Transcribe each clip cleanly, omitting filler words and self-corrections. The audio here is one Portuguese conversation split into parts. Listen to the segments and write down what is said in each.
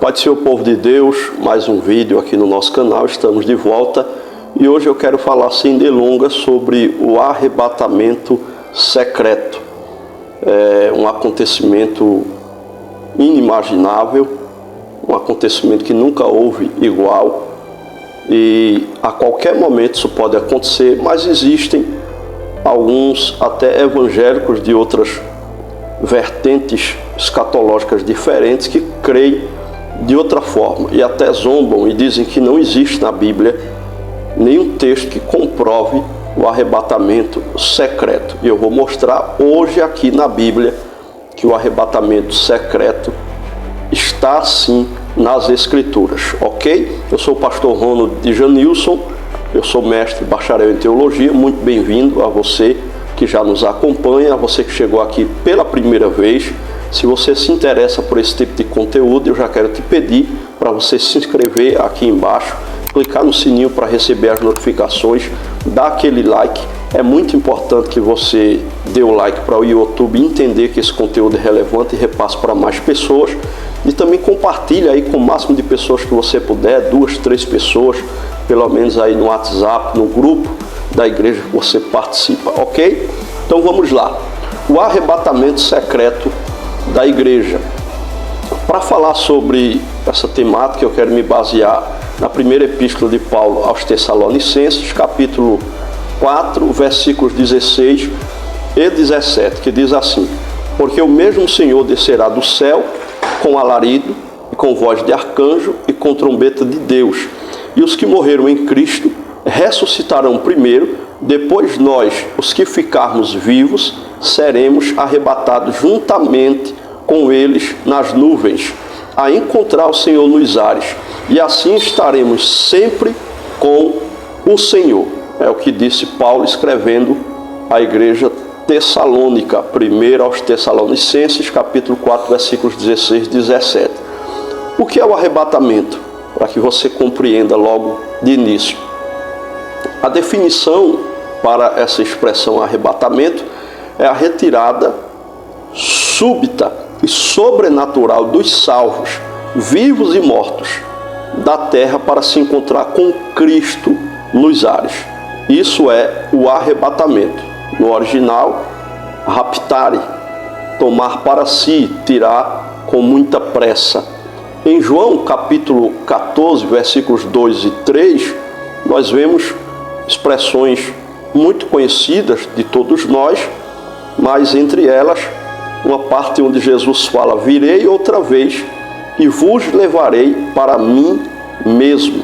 Pai do Senhor, povo de Deus, mais um vídeo aqui no nosso canal, estamos de volta e hoje eu quero falar sem delongas sobre o arrebatamento secreto. É um acontecimento inimaginável, um acontecimento que nunca houve igual e a qualquer momento isso pode acontecer, mas existem alguns até evangélicos de outras vertentes escatológicas diferentes que creem de outra forma e até zombam e dizem que não existe na Bíblia nenhum texto que comprove o arrebatamento secreto. E eu vou mostrar hoje aqui na Bíblia que o arrebatamento secreto está sim nas Escrituras, ok? Eu sou o pastor Ronald de Janilson, eu sou mestre bacharel em teologia. Muito bem-vindo a você que já nos acompanha, a você que chegou aqui pela primeira vez. Se você se interessa por esse tipo de conteúdo, eu já quero te pedir para você se inscrever aqui embaixo, clicar no sininho para receber as notificações, dar aquele like. É muito importante que você dê o like para o YouTube entender que esse conteúdo é relevante e repasse para mais pessoas. E também compartilhe aí com o máximo de pessoas que você puder, 2, 3 pessoas, pelo menos aí no WhatsApp, no grupo da igreja que você participa, ok? Então vamos lá. O arrebatamento secreto da igreja. Para falar sobre essa temática, eu quero me basear na primeira epístola de Paulo aos Tessalonicenses, capítulo 4, versículos 16 e 17, que diz assim: porque o mesmo Senhor descerá do céu com alarido e com voz de arcanjo e com trombeta de Deus, e os que morreram em Cristo ressuscitarão primeiro. Depois nós, os que ficarmos vivos, seremos arrebatados juntamente com eles nas nuvens, a encontrar o Senhor nos ares, e assim estaremos sempre com o Senhor. É o que disse Paulo escrevendo à igreja tessalônica, 1 aos Tessalonicenses, capítulo 4, versículos 16 e 17. O que é o arrebatamento? Para que você compreenda logo de início. A definição para essa expressão arrebatamento é a retirada súbita e sobrenatural dos salvos, vivos e mortos, da terra para se encontrar com Cristo nos ares. Isso é o arrebatamento. No original, raptare, tomar para si, tirar com muita pressa. Em João capítulo 14, versículos 2 e 3, nós vemos expressões muito conhecidas de todos nós, mas entre elas uma parte onde Jesus fala: virei outra vez e vos levarei para mim mesmo.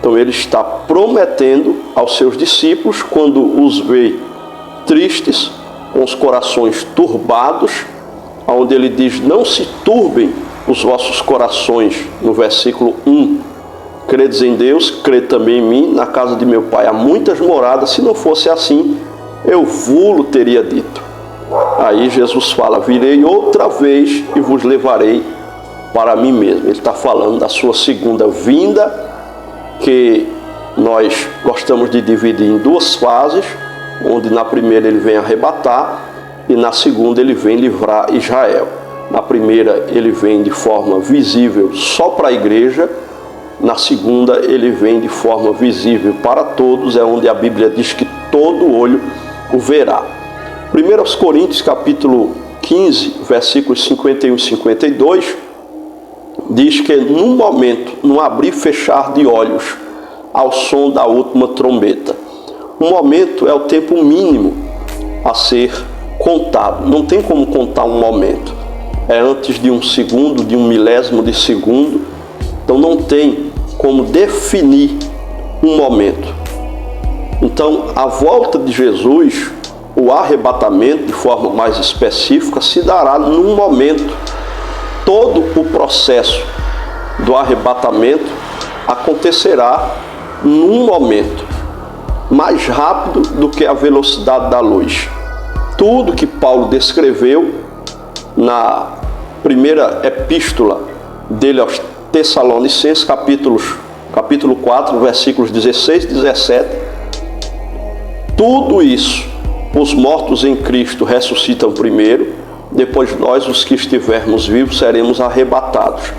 Então ele está prometendo aos seus discípulos, quando os vê tristes, com os corações turbados, onde ele diz: não se turbem os vossos corações, no versículo 1. Credes em Deus, crede também em mim. Na casa de meu pai há muitas moradas, se não fosse assim, eu vou-lo teria dito. Aí Jesus fala: virei outra vez e vos levarei para mim mesmo. Ele está falando da sua segunda vinda, que nós gostamos de dividir em duas fases, onde na primeira ele vem arrebatar e na segunda ele vem livrar Israel. Na primeira ele vem de forma visível só para a igreja, na segunda ele vem de forma visível para todos, é onde a Bíblia diz que todo olho o verá. 1 Coríntios capítulo 15, versículos 51 e 52, diz que num momento, num abrir e fechar de olhos, ao som da última trombeta. Um momento é o tempo mínimo a ser contado. Não tem como contar um momento. É antes de um segundo, de um milésimo de segundo. Então não tem como definir um momento. Então a volta de Jesus, o arrebatamento de forma mais específica, se dará num momento. Todo o processo do arrebatamento acontecerá num momento, mais rápido do que a velocidade da luz. Tudo que Paulo descreveu na primeira epístola dele aos Tessalonicenses, capítulo 4, versículos 16 e 17, tudo isso, os mortos em Cristo ressuscitam primeiro, depois nós, os que estivermos vivos, seremos arrebatados.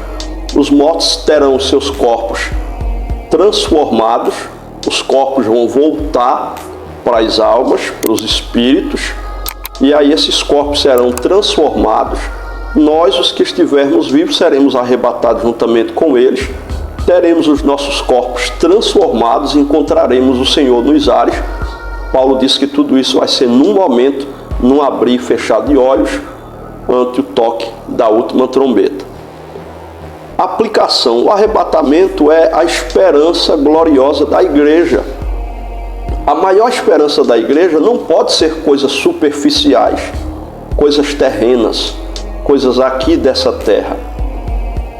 os mortos terão os seus corpos transformados, os corpos vão voltar para as almas, para os espíritos, e aí esses corpos serão transformados. Nós, os que estivermos vivos, seremos arrebatados juntamente com eles, teremos os nossos corpos transformados e encontraremos o Senhor nos ares. Paulo diz que tudo isso vai ser num momento, num abrir e fechar de olhos, ante o toque da última trombeta. Aplicação: o arrebatamento é a esperança gloriosa da igreja. A maior esperança da igreja não pode ser coisas superficiais, coisas terrenas, coisas aqui dessa terra.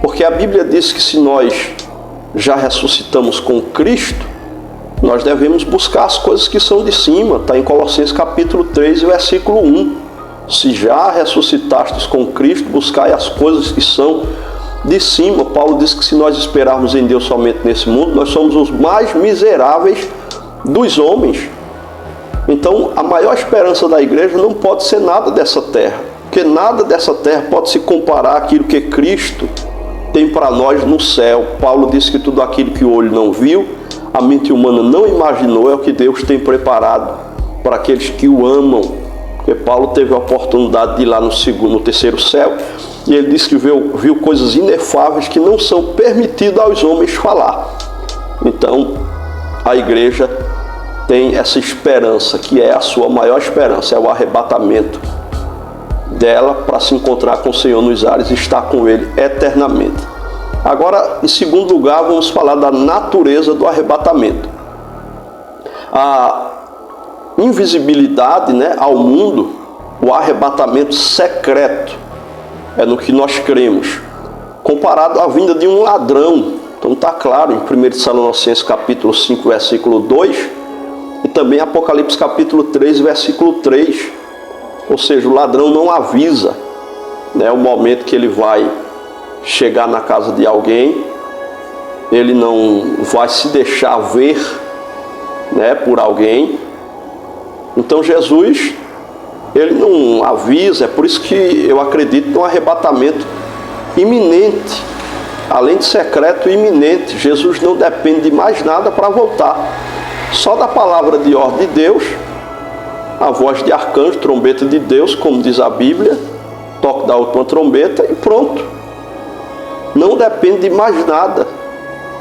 Porque a Bíblia diz que se nós já ressuscitamos com Cristo, nós devemos buscar as coisas que são de cima. Está em Colossenses capítulo 3, versículo 1. Se já ressuscitastes com Cristo, buscai as coisas que são de cima. Paulo diz que se nós esperarmos em Deus somente nesse mundo, nós somos os mais miseráveis dos homens. Então, a maior esperança da igreja não pode ser nada dessa terra, porque nada dessa terra pode se comparar àquilo que Cristo tem para nós no céu. Paulo diz que tudo aquilo que o olho não viu, a mente humana não imaginou, é o que Deus tem preparado para aqueles que o amam. Porque Paulo teve a oportunidade de ir lá no terceiro céu, e ele disse que viu coisas inefáveis que não são permitidas aos homens falar. Então, a igreja tem essa esperança, que é a sua maior esperança, é o arrebatamento dela para se encontrar com o Senhor nos ares e estar com Ele eternamente. Agora, em segundo lugar, vamos falar da natureza do arrebatamento. A invisibilidade, ao mundo, o arrebatamento secreto, é no que nós cremos, comparado à vinda de um ladrão. Então está claro em 1 Tessalonicenses capítulo 5, versículo 2, e também Apocalipse capítulo 3, versículo 3. Ou seja, o ladrão não avisa o momento que ele vai chegar na casa de alguém, ele não vai se deixar ver por alguém. Então Jesus, ele não avisa. É por isso que eu acredito num arrebatamento iminente, além de secreto, iminente. Jesus não depende de mais nada para voltar, só da palavra de ordem de Deus, a voz de arcanjo, trombeta de Deus, como diz a Bíblia, toque da última trombeta e pronto. Não depende de mais nada.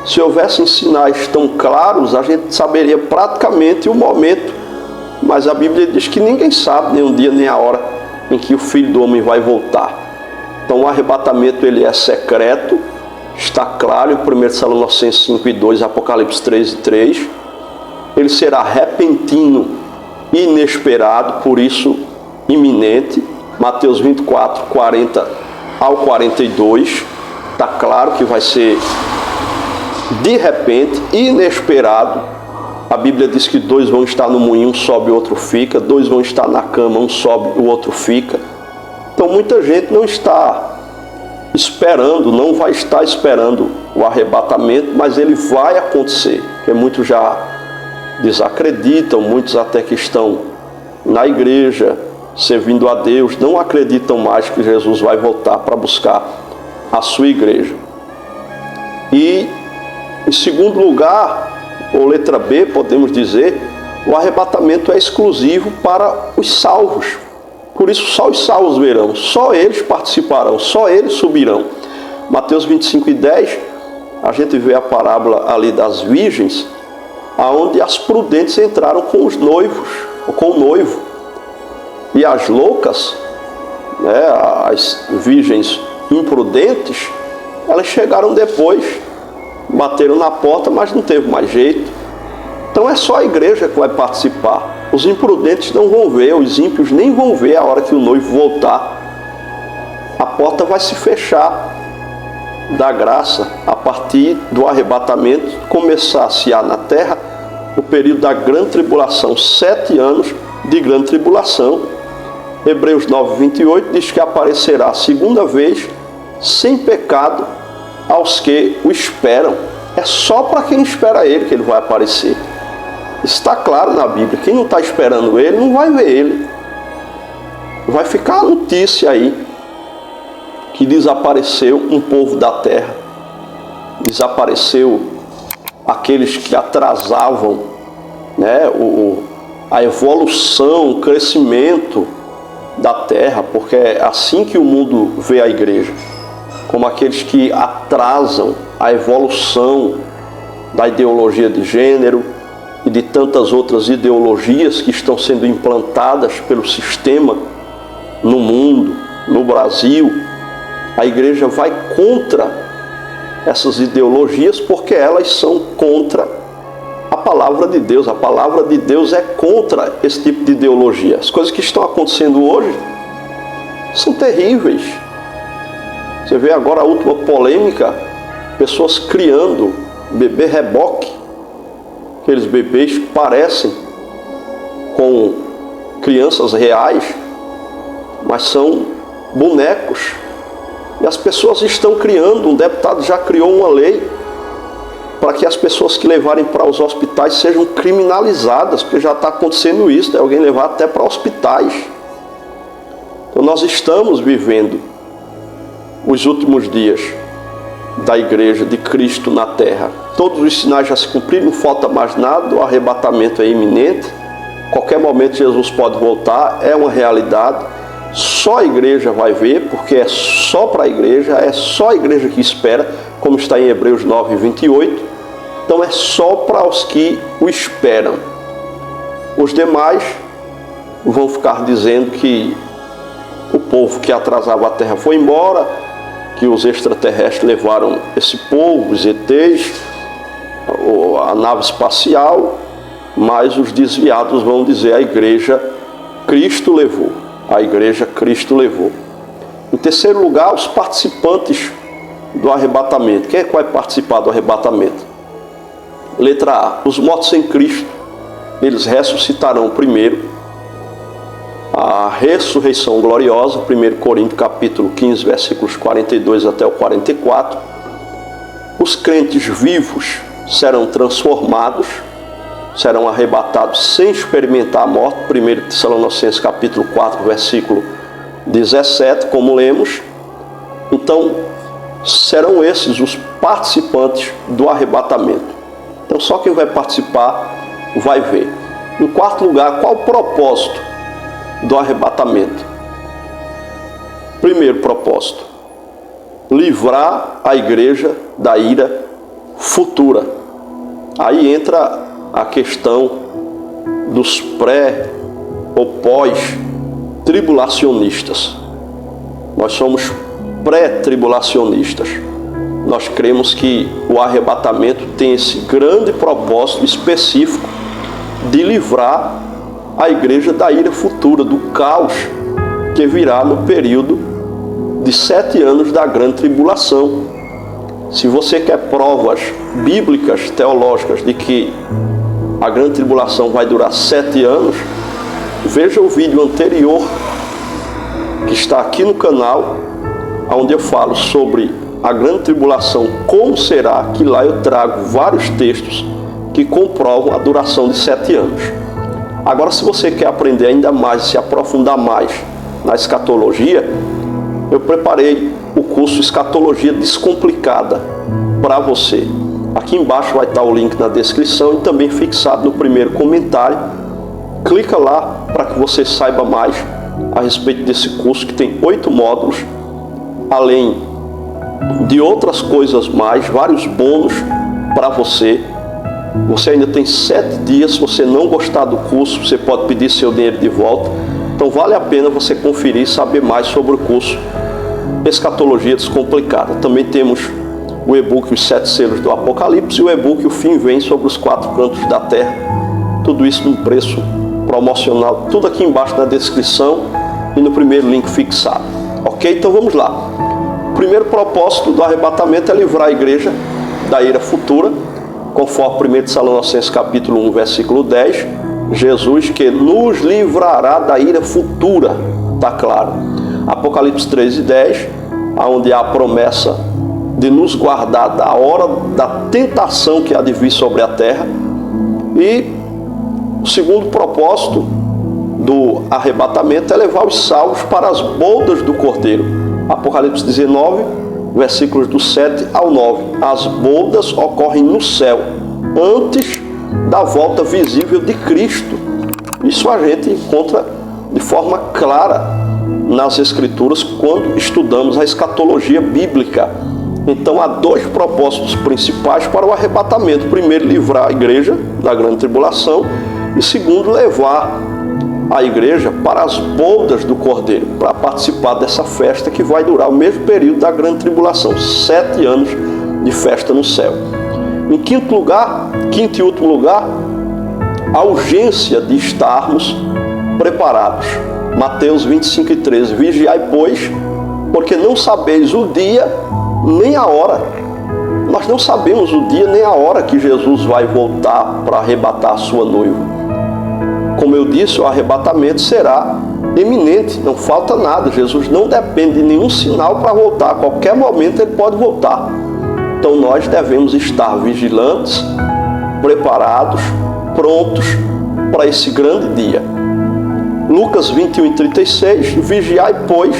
Se houvessem sinais tão claros, a gente saberia praticamente o momento, mas a Bíblia diz que ninguém sabe nem o dia nem a hora em que o Filho do Homem vai voltar. Então o arrebatamento ele é secreto, está claro em 1 Tessalonicenses 5 e 2, Apocalipse 3 e 3. Ele será repentino, inesperado, por isso iminente. Mateus 24, 40 ao 42, está claro que vai ser de repente, inesperado. A Bíblia diz que 2 vão estar no moinho, um sobe e o outro fica. 2 vão estar na cama, um sobe e o outro fica. Então muita gente não está esperando, não vai estar esperando o arrebatamento, mas ele vai acontecer. Porque muitos já desacreditam, muitos até que estão na igreja, servindo a Deus, não acreditam mais que Jesus vai voltar para buscar a sua igreja. E, em segundo lugar, ou letra B, podemos dizer, o arrebatamento é exclusivo para os salvos. Por isso, só os salvos verão, só eles participarão, só eles subirão. Mateus 25 e 10, a gente vê a parábola ali das virgens, aonde as prudentes entraram com os noivos, ou com o noivo. E as loucas, as virgens imprudentes, elas chegaram depois, bateram na porta, mas não teve mais jeito. Então é só a igreja que vai participar. Os imprudentes não vão ver, os ímpios nem vão ver a hora que o noivo voltar. A porta vai se fechar da graça a partir do arrebatamento, começar-se-á na terra o período da grande tribulação, 7 anos de grande tribulação. Hebreus 9, 28 diz que aparecerá a segunda vez sem pecado aos que o esperam. É só para quem espera ele que ele vai aparecer. Está claro na Bíblia. Quem não está esperando ele não vai ver ele. Vai ficar a notícia aí que desapareceu um povo da terra. desapareceu aqueles que atrasavam, né, a evolução, o crescimento da terra, porque é assim que o mundo vê a igreja, como aqueles que atrasam a evolução da ideologia de gênero e de tantas outras ideologias que estão sendo implantadas pelo sistema no mundo, no Brasil. A igreja vai contra essas ideologias porque elas são contra a palavra de Deus. A palavra de Deus é contra esse tipo de ideologia. As coisas que estão acontecendo hoje são terríveis. Você vê agora a última polêmica, pessoas criando bebê reboque, aqueles bebês que parecem com crianças reais, mas são bonecos. E as pessoas estão criando, um deputado já criou uma lei para que as pessoas que levarem para os hospitais sejam criminalizadas, porque já está acontecendo isso, de alguém levar até para hospitais. Então nós estamos vivendo os últimos dias da igreja de Cristo na terra. Todos os sinais já se cumpriram, não falta mais nada, o arrebatamento é iminente, qualquer momento Jesus pode voltar, é uma realidade. Só a igreja vai ver, porque é só para a igreja, é só a igreja que espera, como está em Hebreus 9, 28. Então é só para os que o esperam. Os demais vão ficar dizendo que o povo que atrasava a terra foi embora, que os extraterrestres levaram esse povo, os ETs, a nave espacial, mas os desviados vão dizer a igreja Cristo levou. A igreja Cristo levou. Em terceiro lugar, os participantes do arrebatamento. Quem é que vai participar do arrebatamento? Letra A, os mortos em Cristo. Eles ressuscitarão primeiro. A ressurreição gloriosa, 1 Coríntios capítulo 15, versículos 42 até o 44. Os crentes vivos serão transformados, serão arrebatados sem experimentar a morte, 1 Tessalonicenses capítulo 4, versículo 17, como lemos. Então, serão esses os participantes do arrebatamento. Então, só quem vai participar vai ver. Em quarto lugar, qual o propósito do arrebatamento? Primeiro propósito, livrar a igreja da ira futura. Aí entra a questão dos pré ou pós-tribulacionistas. Nós somos pré-tribulacionistas. Nós cremos que o arrebatamento tem esse grande propósito específico de livrar a igreja da ira futura, do caos que virá no período de 7 anos da grande tribulação. Se você quer provas bíblicas, teológicas, de que a grande tribulação vai durar 7 anos, veja o vídeo anterior que está aqui no canal, onde eu falo sobre a grande tribulação, como será, que lá eu trago vários textos que comprovam a duração de 7 anos. Agora, se você quer aprender ainda mais, se aprofundar mais na escatologia, eu preparei o curso Escatologia Descomplicada para você. Aqui embaixo vai estar o link na descrição e também fixado no primeiro comentário. Clica lá para que você saiba mais a respeito desse curso, que tem 8 módulos, além de outras coisas mais, vários bônus para você. Você ainda tem 7 dias. Se você não gostar do curso, você pode pedir seu dinheiro de volta. Então vale a pena você conferir e saber mais sobre o curso Escatologia Descomplicada. Também temos o e-book Os 7 Selos do Apocalipse e o e-book O Fim Vem, sobre os 4 cantos da terra. Tudo isso num preço promocional, tudo aqui embaixo na descrição e no primeiro link fixado. Ok? Então vamos lá. O primeiro propósito do arrebatamento é livrar a igreja da ira futura, conforme 1 Tessalonicenses capítulo 1, versículo 10, Jesus que nos livrará da ira futura, está claro. Apocalipse 13, 10, onde há a promessa de nos guardar da hora da tentação que há de vir sobre a terra. E o segundo propósito do arrebatamento é levar os salvos para as bodas do Cordeiro. Apocalipse 19, versículos do 7 ao 9. As bodas ocorrem no céu, antes da volta visível de Cristo. Isso a gente encontra de forma clara nas Escrituras quando estudamos a escatologia bíblica. Então há dois propósitos principais para o arrebatamento. Primeiro, livrar a igreja da grande tribulação, e segundo, levar a igreja para as bodas do Cordeiro, para participar dessa festa que vai durar o mesmo período da grande tribulação, 7 anos de festa no céu. Em quinto e último lugar, a urgência de estarmos preparados. Mateus 25:13. Vigiai, pois, porque não sabeis o dia nem a hora. Nós não sabemos o dia nem a hora que Jesus vai voltar para arrebatar a sua noiva. Como eu disse, o arrebatamento será iminente, não falta nada. Jesus não depende de nenhum sinal para voltar. A qualquer momento ele pode voltar. Então nós devemos estar vigilantes, preparados, prontos para esse grande dia. Lucas 21:36. Vigiai, pois,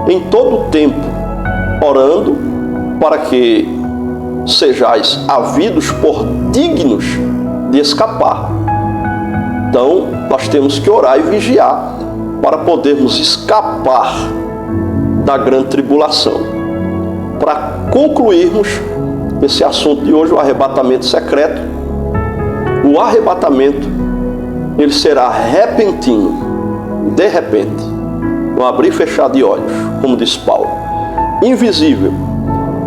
em todo o tempo, orando, para que sejais havidos por dignos de escapar. Então, nós temos que orar e vigiar para podermos escapar da grande tribulação. Para concluirmos esse assunto de hoje, o arrebatamento secreto, o arrebatamento, ele será repentino, de repente, um abrir e fechar de olhos, como diz Paulo, invisível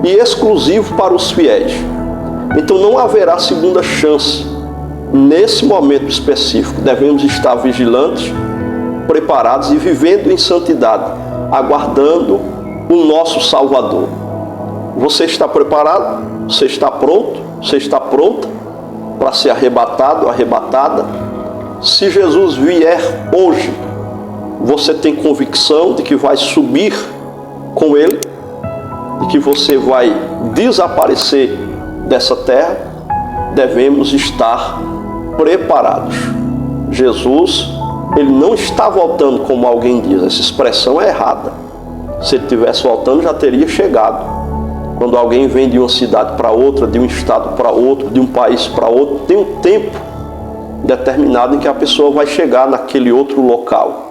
e exclusivo para os fiéis. Então não haverá segunda chance. Nesse momento específico, devemos estar vigilantes, preparados e vivendo em santidade, aguardando o nosso Salvador. Você está preparado? Você está pronto? Você está pronta para ser arrebatado, arrebatada? Se Jesus vier hoje, você tem convicção de que vai subir com Ele, de que você vai desaparecer dessa terra? Devemos estar preparados. Jesus, ele não está voltando como alguém diz. Essa expressão é errada. Se ele estivesse voltando, já teria chegado. Quando alguém vem de uma cidade para outra, de um estado para outro, de um país para outro, tem um tempo determinado em que a pessoa vai chegar naquele outro local.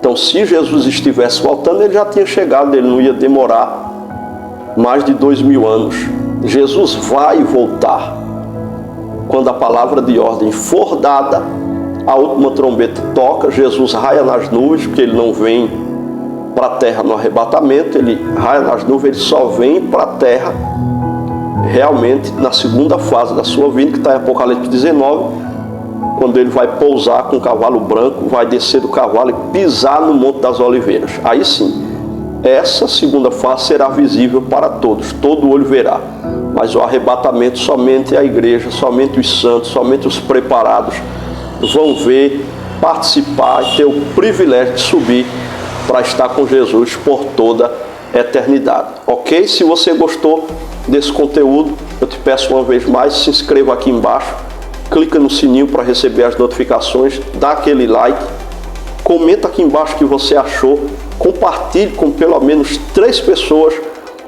Então, se Jesus estivesse voltando, ele já tinha chegado, ele não ia demorar mais de 2000 anos. Jesus vai voltar. Quando a palavra de ordem for dada, a última trombeta toca, Jesus raia nas nuvens, porque ele não vem para a terra no arrebatamento, ele raia nas nuvens, ele só vem para a terra realmente na segunda fase da sua vinda, que está em Apocalipse 19, quando ele vai pousar com um cavalo branco, vai descer do cavalo e pisar no Monte das Oliveiras. Aí sim, essa segunda fase será visível para todos, todo olho verá. Mas o arrebatamento, somente a igreja, somente os santos, somente os preparados vão ver, participar e ter o privilégio de subir para estar com Jesus por toda a eternidade. Ok? Se você gostou desse conteúdo, eu te peço uma vez mais, se inscreva aqui embaixo, clica no sininho para receber as notificações, dá aquele like, comenta aqui embaixo o que você achou, compartilhe com pelo menos 3 pessoas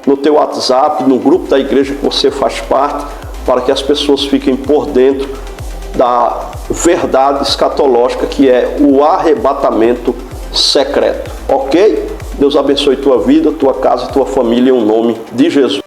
no teu WhatsApp, no grupo da igreja que você faz parte, para que as pessoas fiquem por dentro da verdade escatológica que é o arrebatamento secreto. Ok? Deus abençoe tua vida, tua casa e tua família em nome de Jesus.